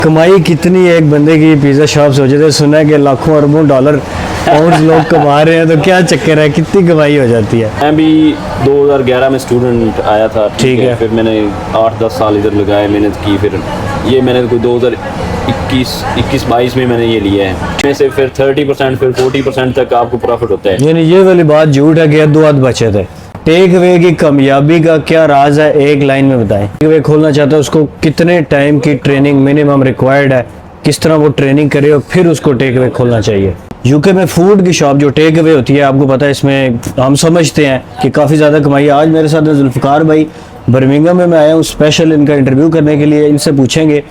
कमाई कितनी है एक बंदे की पिज़्ज़ा शॉप से हो जाती है? सुना है कि लाखों अरबों डॉलर पाउंड लोग कमा रहे हैं, तो क्या चक्कर है, कितनी कमाई हो जाती है? मैं भी 2011 में स्टूडेंट आया था, ठीक है। फिर मैंने 8-10 साल इधर लगाए, मेहनत की, फिर ये मैंने कोई 2021-22 में मैंने ये लिया है। इसमें से फिर 30% फिर 40% तक आपको प्रॉफिट होता है। यानी ये वाली बात झूठ है कि अद्धो अध बचे थे। टेक अवे की कामयाबी का क्या राज है, एक लाइन में बताएं। टेक अवे खोलना चाहता है, उसको कितने टाइम की ट्रेनिंग मिनिमम रिक्वायर्ड है, किस तरह वो ट्रेनिंग करे और फिर उसको टेक अवे खोलना चाहिए? यूके में फूड की शॉप जो टेक अवे होती है, आपको पता है, इसमें हम समझते हैं कि काफ़ी ज़्यादा कमाई है। आज मेरे साथ है जुल्फ़िकार भाई, बर्मिंघम में मैं आया हूँ स्पेशल इनका इंटरव्यू करने के लिए। इनसे पूछेंगे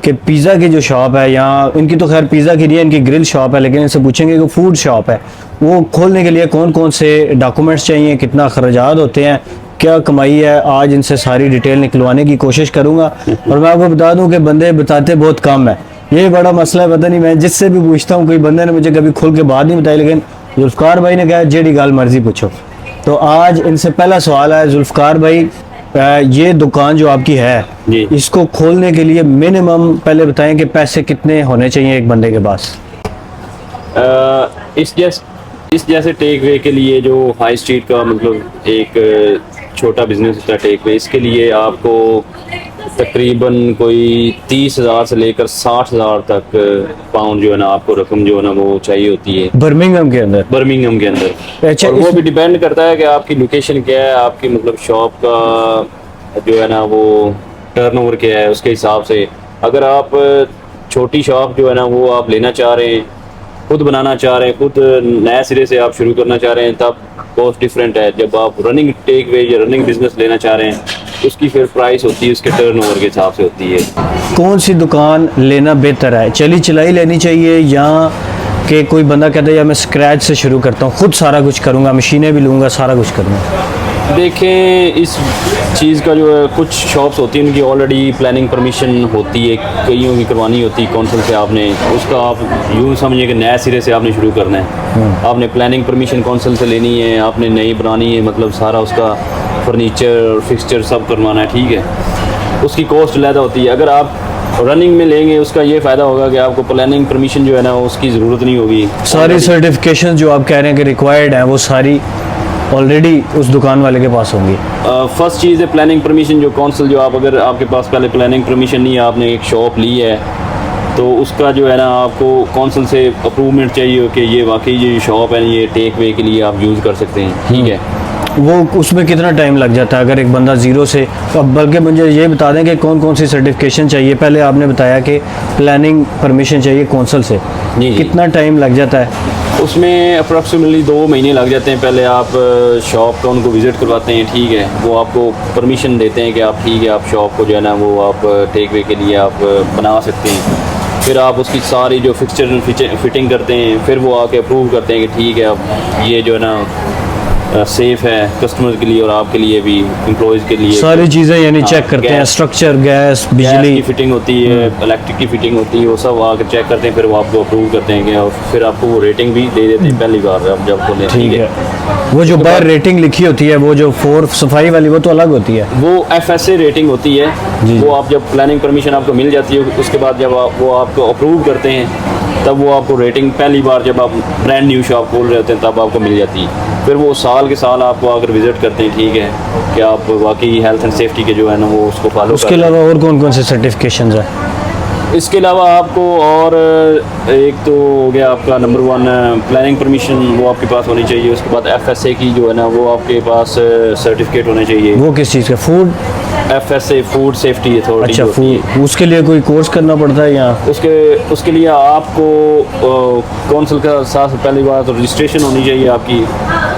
कि पिज़्ज़ा की जो शॉप है यहाँ, इनकी तो खैर पिज़्ज़ा की नहीं है, इनकी ग्रिल शॉप है, लेकिन इनसे पूछेंगे कि फूड शॉप है वो खोलने के लिए कौन कौन से डॉक्यूमेंट्स चाहिए, कितना खर्चात होते हैं, क्या कमाई है। आज इनसे सारी डिटेल निकलवाने की कोशिश करूँगा। और मैं आपको बता दूँ कि बंदे बताते बहुत कम है, ये बड़ा मसला है। पता नहीं, मैं जिससे भी पूछता हूँ, कोई बंदे ने मुझे कभी खुल के बात नहीं बताई, लेकिन जुल्फ़िकार भाई ने कहा जेडी गाल मर्जी पूछो। तो आज इनसे पहला सवाल है, जुल्फ़िकार भाई ये दुकान जो आपकी है जी। इसको खोलने के लिए मिनिमम पहले बताएं कि पैसे कितने होने चाहिए एक बंदे के पास? इस जैसे टेक वे के लिए जो हाई स्ट्रीट का मतलब एक छोटा बिजनेस होता है टेक वे, इसके लिए आपको तकरीबन कोई 30,000 से लेकर 60,000 तक पाउंड जो है ना, आपको रकम जो है ना वो चाहिए होती है बर्मिंघम के अंदर। बर्मिंघम के अंदर। अच्छा, और वो भी डिपेंड करता है कि आपकी लोकेशन क्या है, आपकी मतलब शॉप का जो है ना वो टर्नओवर क्या है, उसके हिसाब से। अगर आप छोटी शॉप जो है ना वो आप लेना चाह रहे हैं, खुद बनाना चाह रहे हैं, खुद नए सिरे से आप शुरू करना चाह रहे हैं, तब कॉस्ट डिफरेंट है। जब आप रनिंग टेक वे या रनिंग बिजनेस लेना चाह रहे हैं, उसकी फिर प्राइस होती है उसके टर्नओवर के हिसाब से होती है। कौन सी दुकान लेना बेहतर है, चली चलाई लेनी चाहिए या कि कोई बंदा कहता है या मैं स्क्रैच से शुरू करता हूँ, खुद सारा कुछ करूँगा, मशीनें भी लूँगा, सारा कुछ करूँगा? देखें, इस चीज़ का जो है, कुछ शॉप्स होती हैं उनकी ऑलरेडी प्लानिंग परमिशन होती है, कईयों की करवानी होती है कौंसिल से। आपने उसका आप यूँ समझिए कि नए सिरे से आपने शुरू करना है, आपने प्लानिंग परमिशन कौंसिल से लेनी है, आपने नई बनानी है, मतलब सारा उसका फर्नीचर फिक्सचर सब करवाना है, ठीक है। उसकी कॉस्ट ज़्यादा होती है। अगर आप रनिंग में लेंगे, उसका ये फ़ायदा होगा कि आपको प्लानिंग परमिशन जो है ना उसकी ज़रूरत नहीं होगी। सारी सर्टिफिकेशन जो आप कह रहे हैं कि रिक्वायर्ड है, वो सारी ऑलरेडी उस दुकान वाले के पास होंगी। फर्स्ट चीज़ है प्लानिंग परमिशन, जो कौंसिल जो आप, अगर आपके पास पहले प्लानिंग परमिशन नहीं है, आपने एक शॉप ली है, तो उसका जो है ना आपको कौंसिल से अप्रूवमेंट चाहिए कि ये वाकई ये शॉप है, ये टेक वे के लिए आप यूज़ कर सकते हैं, ठीक है। वो उसमें कितना टाइम लग जाता है अगर एक बंदा ज़ीरो से? अब बल्कि मुझे ये बता दें कि कौन कौन सी सर्टिफिकेशन चाहिए। पहले आपने बताया कि प्लानिंग परमिशन चाहिए कौंसिल से, जी। कितना टाइम लग जाता है उसमें? अप्रॉक्सीमेटली 2 महीने लग जाते हैं। पहले आप शॉप का उनको विज़िट करवाते हैं, ठीक है, वो आपको परमिशन देते हैं कि आप, ठीक है, आप शॉप को जो है ना वो आप टेक वे के लिए आप बना सकते हैं। फिर आप उसकी सारी जो फिक्सचर फिटिंग करते हैं, फिर वो आके अप्रूव करते हैं कि ठीक है, अब ये जो है ना सेफ़ है कस्टमर के लिए और आपके लिए भी, एम्प्लॉयज़ के लिए। सारी चीज़ें यानी चेक करते हैं, गैस- स्ट्रक्चर, गैस, बिजली की बिजली। फिटिंग होती है, इलेक्ट्रिक की फिटिंग होती है, वो सब आकर चेक करते हैं, फिर वो आपको अप्रूव करते हैं कि, और फिर आपको वो रेटिंग भी दे देते हैं पहली बार आप जब खोलें, ठीक है। वो जो बाहर रेटिंग लिखी होती है, वो जो 4 सफाई वाली, वो तो अलग होती है। वो FSA रेटिंग होती है। जी। वो आप जब प्लानिंग परमिशन आपको मिल जाती है, उसके बाद जब वो आपको अप्रूव करते हैं, तब वो आपको रेटिंग पहली बार जब आप ब्रांड न्यू शॉप खोल रहे होते हैं तब आपको मिल जाती है। फिर वो साल के साल आपको आकर विज़िट करते हैं, ठीक है, कि आप वाकई हेल्थ एंड सेफ्टी के जो है ना वो उसको फॉलो उसके अलावा और कौन कौन से सर्टिफिकेशन है? इसके अलावा आपको और एक तो हो गया आपका नंबर 1 प्लानिंग परमिशन, वो आपके पास होनी चाहिए। उसके बाद FSA की जो है ना वो आपके पास सर्टिफिकेट होने चाहिए। वो किस चीज़ का? Food? FSA food safety authority. अच्छा, फूड। उसके लिए कोई कोर्स करना पड़ता है या? उसके लिए आपको कौंसिल का साथ पहली बात तो रजिस्ट्रेशन होनी चाहिए आपकी,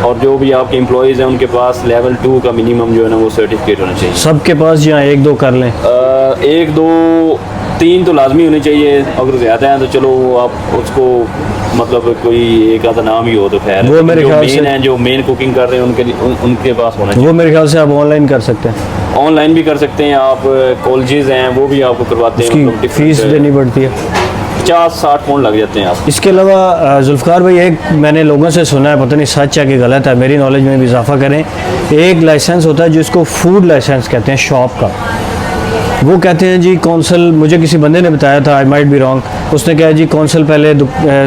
और जो भी आपके एम्प्लॉयज़ हैं उनके पास लेवल 2 का मिनिमम जो है ना वो सर्टिफिकेट होना चाहिए। सबके पास या 1-2 कर लें? 1, 2, 3 तो लाजमी होने चाहिए। अगर ज़्यादा हैं तो चलो आप उसको मतलब कोई एक आधा नाम ही हो तो खैर। वो मेरे जो ख्याल मेन से है, जो मेन कुकिंग कर रहे हैं उनके पास होना चाहिए। वो मेरे ख्याल से आप ऑनलाइन कर सकते हैं। ऑनलाइन भी कर सकते हैं आप, कॉलेजेस हैं वो भी आपको करवाते हैं। उसकी मतलब फीस देनी पड़ती है? 50-60 पाउंड लग जाते हैं आप। इसके अलावा जुल्फ़िकार भाई, एक मैंने लोगों से सुना है, पता नहीं सच है कि गलत है, मेरी नॉलेज में भी इजाफा करें, एक लाइसेंस होता है जिसको फूड लाइसेंस कहते हैं शॉप का। वो कहते हैं जी कौंसल, मुझे किसी बंदे ने बताया था, आई माइट बी रॉन्ग, उसने कहा जी कौंसल पहले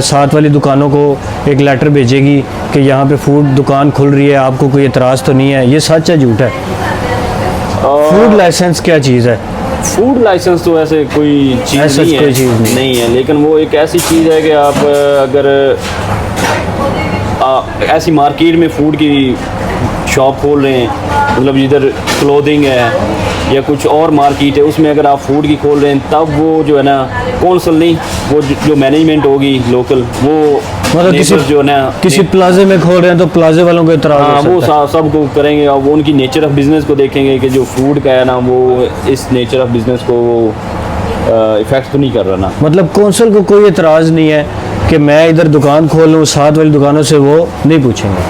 साथ वाली दुकानों को एक लेटर भेजेगी कि यहाँ पे फूड दुकान खुल रही है, आपको कोई एतराज़ तो नहीं है। ये सच है झूठ है? फूड लाइसेंस क्या चीज़ है? फूड लाइसेंस तो ऐसे कोई चीज़ ऐसा नहीं कोई है, चीज़ नहीं। है, लेकिन वो एक ऐसी चीज़ है कि आप अगर ऐसी मार्केट में फूड की शॉप खोल रहे हैं, मतलब जिधर क्लोथिंग है या कुछ और मार्केट है, उसमें अगर आप फूड की खोल रहे हैं, तब वो जो है ना कौंसल नहीं, वो जो मैनेजमेंट होगी लोकल, वो मतलब किसी neighbor जो है ना किसी प्लाजे में खोल रहे हैं तो प्लाजे वालों को एतराज़ हाँ, हो वो सकता है। सब को करेंगे और वो उनकी नेचर ऑफ बिजनेस को देखेंगे कि जो फूड का है ना, वो इस नेचर ऑफ बिजनेस को इफेक्ट तो नहीं कर रहा ना। मतलब कौंसल को कोई एतराज़ नहीं है कि मैं इधर दुकान खोल लूँ, साथ वाली दुकानों से वो नहीं पूछेंगे?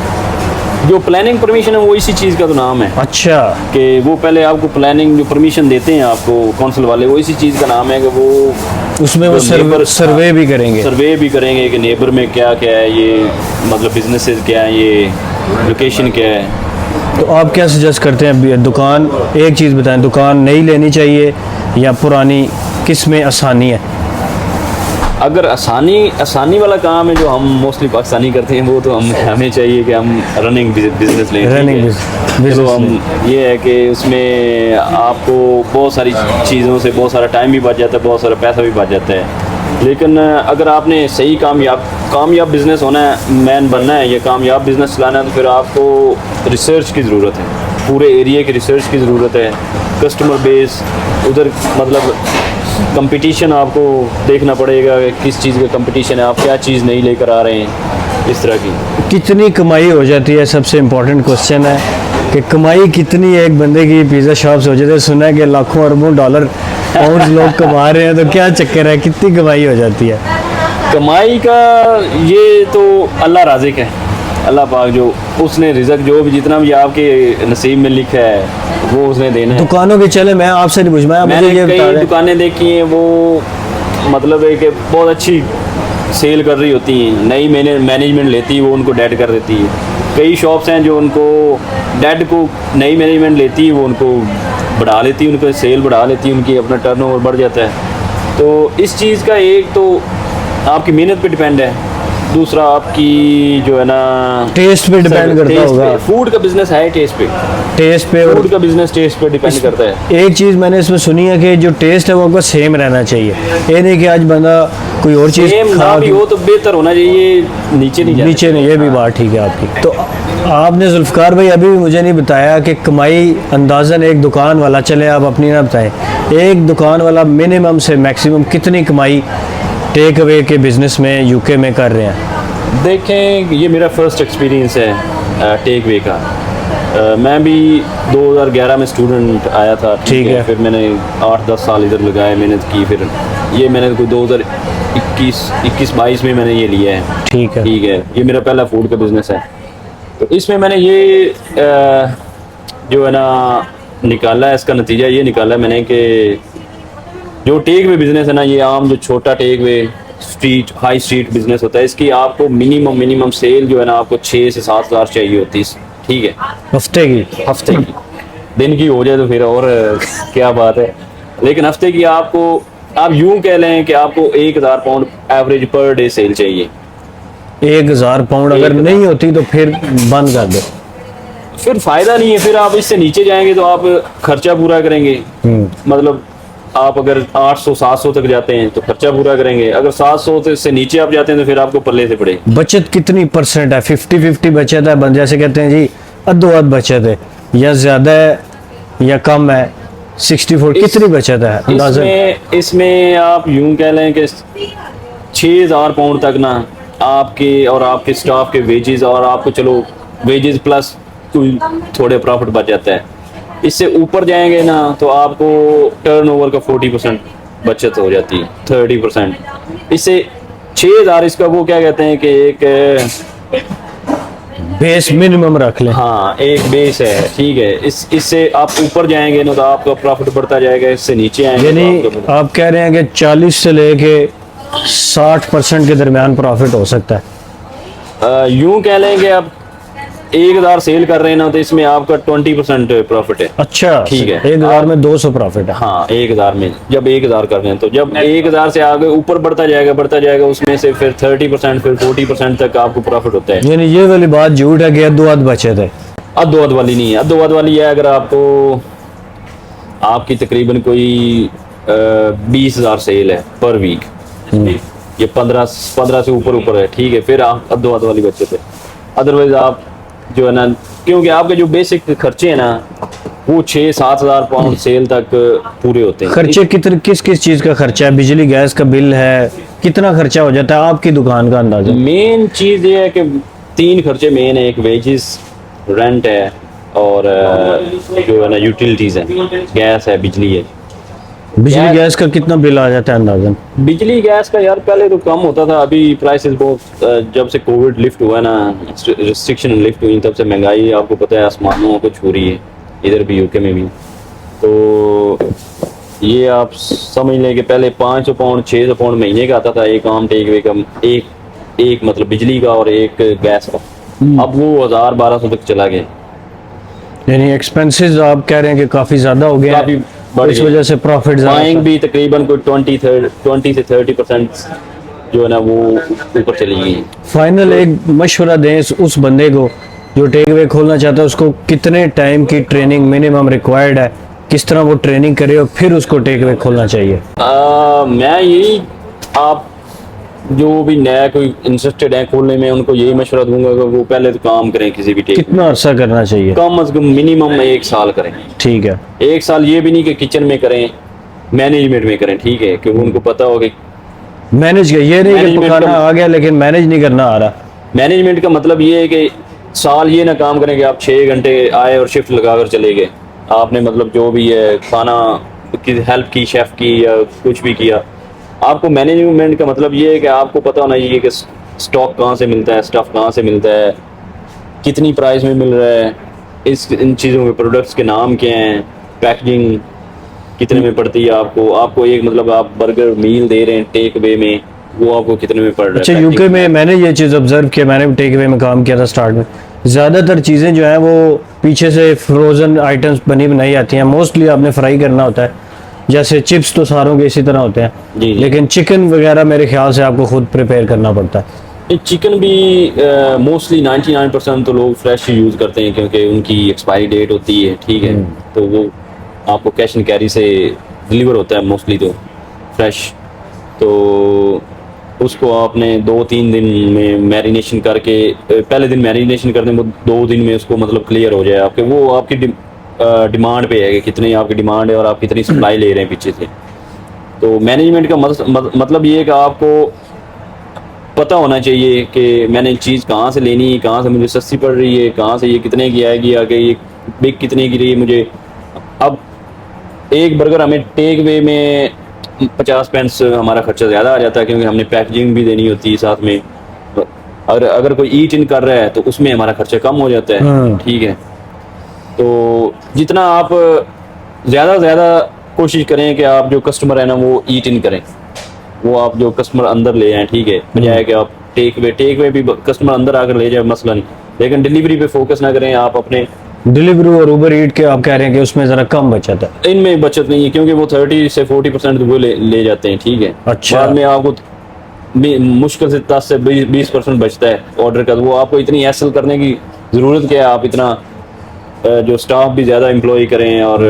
जो प्लानिंग परमिशन है वो इसी चीज़ का तो नाम है अच्छा, कि वो पहले आपको प्लानिंग जो परमिशन देते हैं आपको काउंसिल वाले, वो इसी चीज़ का नाम है कि वो उसमें वो जो neighbor- सर्वे भी करेंगे। सर्वे भी करेंगे कि नेबर में क्या क्या है, ये मतलब बिजनेसेस क्या है, ये लोकेशन क्या है। तो आप क्या सजेस्ट करते हैं अभी दुकान, एक चीज़ बताएं, दुकान नई लेनी चाहिए या पुरानी, किस में आसानी है? अगर आसानी वाला काम है जो हम मोस्टली पाकिस्तानी करते हैं, वो तो हमें चाहिए कि हम रनिंग बिजनेस लें। रनिंग ठीक है? बिजनेस चलो हम ये है कि उसमें आपको बहुत सारी चीज़ों से बहुत सारा टाइम भी बच जाता है, बहुत सारा पैसा भी बच जाता है। लेकिन अगर आपने सही कामयाब बिज़नेस होना है, मैन बनना है या कामयाब बिज़नेस चलाना है, तो फिर आपको रिसर्च की ज़रूरत है, पूरे एरिया की रिसर्च की ज़रूरत है, कस्टमर बेस उधर, मतलब कंपटीशन आपको देखना पड़ेगा कि किस चीज़ का कंपटीशन है, आप क्या चीज़ नहीं लेकर आ रहे हैं, इस तरह की। कितनी कमाई हो जाती है? सबसे इम्पोर्टेंट क्वेश्चन है कि कमाई कितनी है एक बंदे की पिज़्ज़ा शॉप से हो जाती है? सुना है कि लाखों अरबों डॉलर पाउंड लोग कमा रहे हैं, तो क्या चक्कर है, कितनी कमाई हो जाती है? कमाई का ये तो अल्लाह राज़िक है, अल्लाह पाक जो उसने रिज़्क जो भी जितना भी आपके नसीब में लिखा है वो उसने देना है। दुकानों के चले, मैं आपसे नहीं पूछ, मैं मुझे मैंने ये बता कई दें। दुकानें देखी हैं, वो मतलब है कि बहुत अच्छी सेल कर रही होती हैं, नई मैनेजमेंट लेती है, वो उनको डेड कर देती है। कई शॉप्स हैं जो उनको डेड को नई मैनेजमेंट लेती है, वो उनको बढ़ा लेती है, उनको सेल बढ़ा लेती है, उनकी अपना टर्नओवर बढ़ जाता है। तो इस चीज़ का एक तो आपकी मेहनत पे डिपेंड है, दूसरा आपकी जो है ना टेस्ट पे डिपेंड करता होगा। फूड का बिजनेस है टेस्ट पे, टेस्ट पे, और फूड का बिजनेस टेस्ट पे डिपेंड करता है। एक चीज़ मैंने इसमें सुनी है कि जो टेस्ट है वो आपका सेम रहना चाहिए, ये नहीं कि आज बंदा कोई और चीज़ सेम ना खा भी हो तो बेहतर होना चाहिए, नीचे नहीं जाना नीचे नहीं, ये भी बात ठीक है आपकी। तो आपने जुल्फ़कार भाई अभी भी मुझे नहीं बताया कि कमाई अंदाज़न एक दुकान वाला, चले आप अपनी ना बताएं, एक दुकान वाला मिनिमम से मैक्सिमम कितनी कमाई टेक अवे के बिज़नेस में यूके में कर रहे हैं? देखें, ये मेरा फर्स्ट एक्सपीरियंस है टेक वे का। मैं भी 2011 में स्टूडेंट आया था, ठीक है। फिर मैंने 8-10 साल इधर लगाए, मेहनत की, फिर ये मैंने कोई 2021-22 में मैंने ये लिया है। ठीक है। ठीक है, ये मेरा पहला फूड का बिजनेस है। तो इसमें मैंने ये जो है ना निकाला है, इसका नतीजा ये निकाला है मैंने कि जो टेक वे बिजनेस है ना, ये आम जो छोटा takeaway street high street business होता है, इसकी आपको मिनिमम सेल जो है ना आपको 6 से 7 हज़ार चाहिए होती है। ठीक है, हफ्ते की? हफ्ते की, दिन की हो जाए तो फिर और क्या बात है, लेकिन हफ्ते की आपको, आप यूं कह लें कि आपको 1000 pound average per day sale चाहिए। 1000 पाउंड अगर 1000 नहीं होती तो फिर बंद कर दो। फिर फायदा नहीं है, फिर आप इससे नीचे जाएंगे तो आप खर्चा पूरा करेंगे। मतलब आप अगर 800-700 तक जाते हैं तो खर्चा पूरा करेंगे, अगर 700 से नीचे आप जाते हैं तो फिर आपको पल्ले से पड़े। बचत कितनी परसेंट है? 50-50 बचत है, जैसे कहते हैं जी अद्धो-अध बचत है, या ज़्यादा है या कम है? 60-40 कितनी बचत है अंदाज़न? इसमें आप यूं कह लें कि 6000 पाउंड तक ना आपके और आपके स्टाफ के वेजेस, और आपको चलो वेजेस प्लस थोड़े प्रॉफिट बच जाता है। इससे ऊपर जाएंगे ना तो आपको टर्नओवर का 40% बचत हो जाती है, 30%। इससे 6000 इसका वो क्या कहते हैं कि एक बेस मिनिमम रख लें। हाँ, एक बेस है। ठीक है, इससे आप ऊपर जाएंगे ना तो आपका प्रॉफिट बढ़ता जाएगा, इससे नीचे आएंगे यानी तो आपका आप कह रहे हैं कि 40 से लेके 60% के दरमियान प्रॉफिट हो सकता है? यूं कह लेंगे आप 1000 सेल कर रहे हैं ना, तो इसमें आपका 20% प्रॉफिट है। अच्छा, ठीक है। 1000 में 200 प्रॉफिट है। हाँ, 1000 में जब 1000 कर रहे हैं, तो जब 1000 से आगे ऊपर बढ़ता जाएगा, उसमें से फिर 30%, फिर 40% तक आपको प्रॉफिट होता है। यानी ये वाली बात झूठ है कि अद्धो अध बचे थे। अद्धो अध वाली नहीं है। अद्धो अध वाली है अगर आपको, आपकी तकरीबन कोई 20,000 सेल है पर वीक, ये 15 से ऊपर है, ठीक है, फिर आप अद्धो अध वाली बचे थे। अदरवाइज आप जो है ना, क्योंकि आपके जो बेसिक खर्चे हैं ना, वो 6-7 हज़ार पाउंड सेल तक पूरे होते हैं। खर्चे कितने, किस किस चीज का खर्चा है? बिजली गैस का बिल है, कितना खर्चा हो जाता है आपकी दुकान का अंदाजा? मेन चीज ये है कि 3 खर्चे मेन है, एक वेजेस, रेंट है, और जो है ना यूटिलिटीज है, गैस है, बिजली है। बिजली गैस का कितना बिल आ जाता है अंदाजन? बिजली गैस का यार पहले तो कम होता था, अभी प्राइसेस बहुत, जब से कोविड लिफ्ट हुआ ना, रिस्ट्रिक्शन लिफ्ट हुई, तब से महंगाई आपको पता है आसमानों को छू रही है, इधर भी यूके में भी। तो ये आप समझ लें कि पहले 500 पाउंड 600 पाउंड महीने का आता था एक आम टेक वे का, एक मतलब बिजली का और एक गैस का। अब वो 1000-1200 तक चला गया। यानी एक्सपेंसेस आप कह रहे हैं कि काफी ज्यादा हो गए काफी हैं, बढ़ इस गए। वजह से प्रॉफिट बाइंग भी तकरीबन कोई 20 से 30% जो है ना वो ऊपर चली गई। फाइनल एक मशवरा दें उस बंदे को जो टेक वे खोलना चाहता है, उसको कितने टाइम की ट्रेनिंग मिनिमम रिक्वायर्ड है, किस तरह वो ट्रेनिंग करे और फिर उसको टेक वे खोलना चाहिए? मैं यही, आप जो भी नया कोई इंटरेस्टेड है खोलने में, उनको यही मशवरा दूंगा कि वो पहले तो काम करें किसी भी टेक, कितना अरसा करना चाहिए? कम अज कम मिनिमम 1 साल करें। ठीक है। 1 साल ये भी नहीं कि किचन में करें, मैनेजमेंट में करें, ठीक है, क्योंकि उनको पता हो कि मैनेज कर, ये नहीं कि Management पकाना का- आ गया लेकिन मैनेज नहीं करना आ रहा। मैनेजमेंट का मतलब ये है कि साल ये ना काम करें कि आप 6 घंटे आए और शिफ्ट लगाकर चले गए, आपने मतलब जो भी है खाना की हेल्प की, शेफ की, या कुछ भी किया। आपको मैनेजमेंट का मतलब ये है कि आपको पता होना चाहिए कि स्टॉक कहाँ से मिलता है, स्टफ कहाँ से मिलता है, कितनी प्राइस में मिल रहा है, इन चीज़ों के प्रोडक्ट्स के नाम क्या हैं, पैकेजिंग कितने में पड़ती है आपको एक मतलब आप बर्गर मील दे रहे हैं टेक वे में, वो आपको कितने में पड़ रहा है। अच्छा, यूके में मैंने ये चीज़ ऑब्जर्व किया, मैंने भी टेक वे में काम किया था स्टार्ट में, ज़्यादातर चीज़ें जो हैं वो पीछे से फ्रोज़न आइटम्स बनी बनाई आती हैं, मोस्टली आपने फ्राई करना होता है, जैसे चिप्स तो सारों के इसी तरह होते हैं, जी। लेकिन चिकन वगैरह मेरे ख्याल से आपको खुद प्रिपेयर करना पड़ता है। चिकन भी मोस्टली 99% तो लोग फ्रेश यूज़ करते हैं, क्योंकि उनकी एक्सपायरी डेट होती है, ठीक है, तो वो आपको कैश एंड कैरी से डिलीवर होता है मोस्टली तो फ्रेश। तो उसको आपने 2-3 दिन में मैरिनेशन करके, पहले दिन मैरिनेशन करने में 2 दिन में उसको मतलब क्लियर हो जाए आपके, वो आपकी डिमांड पे है कि कितनी आपकी डिमांड है और आप कितनी सप्लाई ले रहे हैं पीछे से। तो मैनेजमेंट का मतलब ये है कि आपको पता होना चाहिए कि मैंने चीज़ कहाँ से लेनी है, कहाँ से मुझे सस्ती पड़ रही है, कहाँ से ये कितने की आएगी, आगे ये बिग कितने की रही है मुझे। अब एक बर्गर हमें टेक वे में 50 पेंस हमारा खर्चा ज़्यादा आ जाता है, क्योंकि हमने पैकेजिंग भी देनी होती है साथ में। अगर कोई ईट इन कर रहा है तो उसमें हमारा खर्चा कम हो जाता है, ठीक है। तो जितना आप ज़्यादा से ज़्यादा कोशिश करें कि आप जो कस्टमर है ना वो ईट इन करें, वो आप जो कस्टमर अंदर ले आए, ठीक है, बजाय कि आप टेक वे भी कस्टमर अंदर आकर ले जाए मसलन, लेकिन डिलीवरी पे फोकस ना करें आप अपने। डिलीवरी और उबर ईट के आप कह रहे हैं कि उसमें ज़रा कम बचत है? इनमें बचत नहीं है, क्योंकि वो 30 से 40% वो ले जाते हैं, ठीक है। अच्छा। बाद में आपको मुश्किल से 10 से 20% बचता है ऑर्डर का, तो वो आपको इतनी हैसल करने की ज़रूरत क्या है, आप इतना जो स्टाफ भी ज़्यादा एम्प्लॉय करें और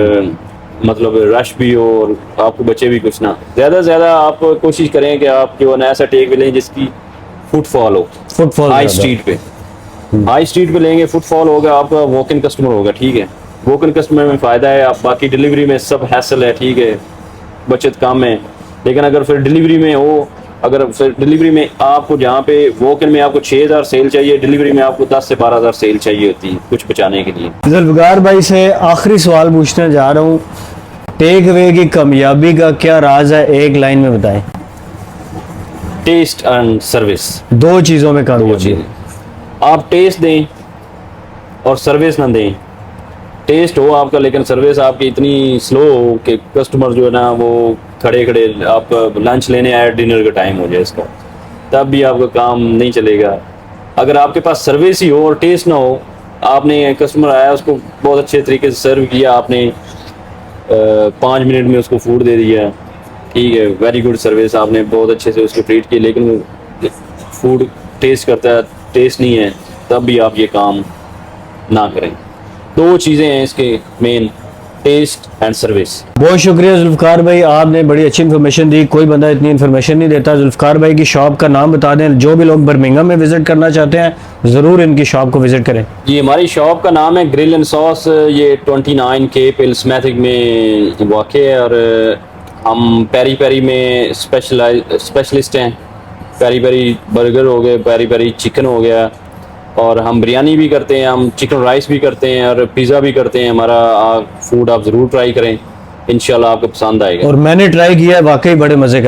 मतलब रश भी हो और आपको बचे भी कुछ ना। ज़्यादा से ज़्यादा आप कोशिश करें कि आप जो है ना ऐसा टेक वे लें जिसकी फुटफॉल हो, फुटफॉल हाई स्ट्रीट पे, हाई स्ट्रीट पे लेंगे, फुटफॉल होगा, आपका वॉक इन कस्टमर होगा, ठीक है। वॉक इन कस्टमर में फ़ायदा है, आप बाकी डिलीवरी में सब हैसल है, ठीक है, बचत कम है। लेकिन अगर फिर डिलीवरी में हो, अगर फिर डिलीवरी में आपको जहाँ पे वॉक इन में आपको 6000 सेल चाहिए, डिलीवरी में आपको 10 से 12000 सेल चाहिए होती है कुछ बचाने के लिए। जुल्फ़िकार भाई से आखिरी सवाल पूछने जा रहा हूँ, टेक वे की कामयाबी का क्या राज है, एक लाइन में बताएं। टेस्ट एंड सर्विस, 2 चीज़ों में दो कामयाबी। चीज़ें। आप टेस्ट दें और सर्विस ना दें। टेस्ट हो आपका लेकिन सर्विस आपकी इतनी स्लो हो कि कस्टमर जो है ना वो खड़े खड़े, आप लंच लेने आए, डिनर का टाइम हो जाए इसका, तब भी आपका काम नहीं चलेगा। अगर आपके पास सर्विस ही हो और टेस्ट ना हो आपने कस्टमर आया उसको बहुत अच्छे तरीके से सर्व किया आपने, 5 मिनट में उसको फूड दे दिया, ठीक है, वेरी गुड सर्विस, आपने बहुत अच्छे से उसको ट्रीट किया। लेकिन वो फूड टेस्ट करता है, टेस्ट नहीं है, तब भी आप ये काम ना करें। 2 चीज़ें हैं इसके मेन, टेस्ट एंड सर्विस। बहुत शुक्रिया जुल्फ़कार भाई, आपने बड़ी अच्छी इन्फॉर्मेशन दी। कोई बंदा इतनी इन्फॉर्मेशन नहीं देता। जुल्फ़कार भाई की शॉप का नाम बता दें, जो भी लोग बर्मिंघम में विज़िट करना चाहते हैं ज़रूर इनकी शॉप को विज़िट करें। ये हमारी शॉप का नाम है ग्रिल एंड सॉस, ये 29 के पिल्समैथिक में वाक़ है, और हम पेरी पेरी में स्पेशलिस्ट हैं। पेरी पेरी बर्गर हो गए, पेरी पेरी चिकन हो गया, और हम बिरयानी भी करते हैं, हम चिकन राइस भी करते हैं और पिज़्ज़ा भी करते हैं। हमारा फूड आप ज़रूर ट्राई करें, इंशाल्लाह आपको पसंद आएगा। और मैंने ट्राई किया है, वाकई बड़े मज़े का।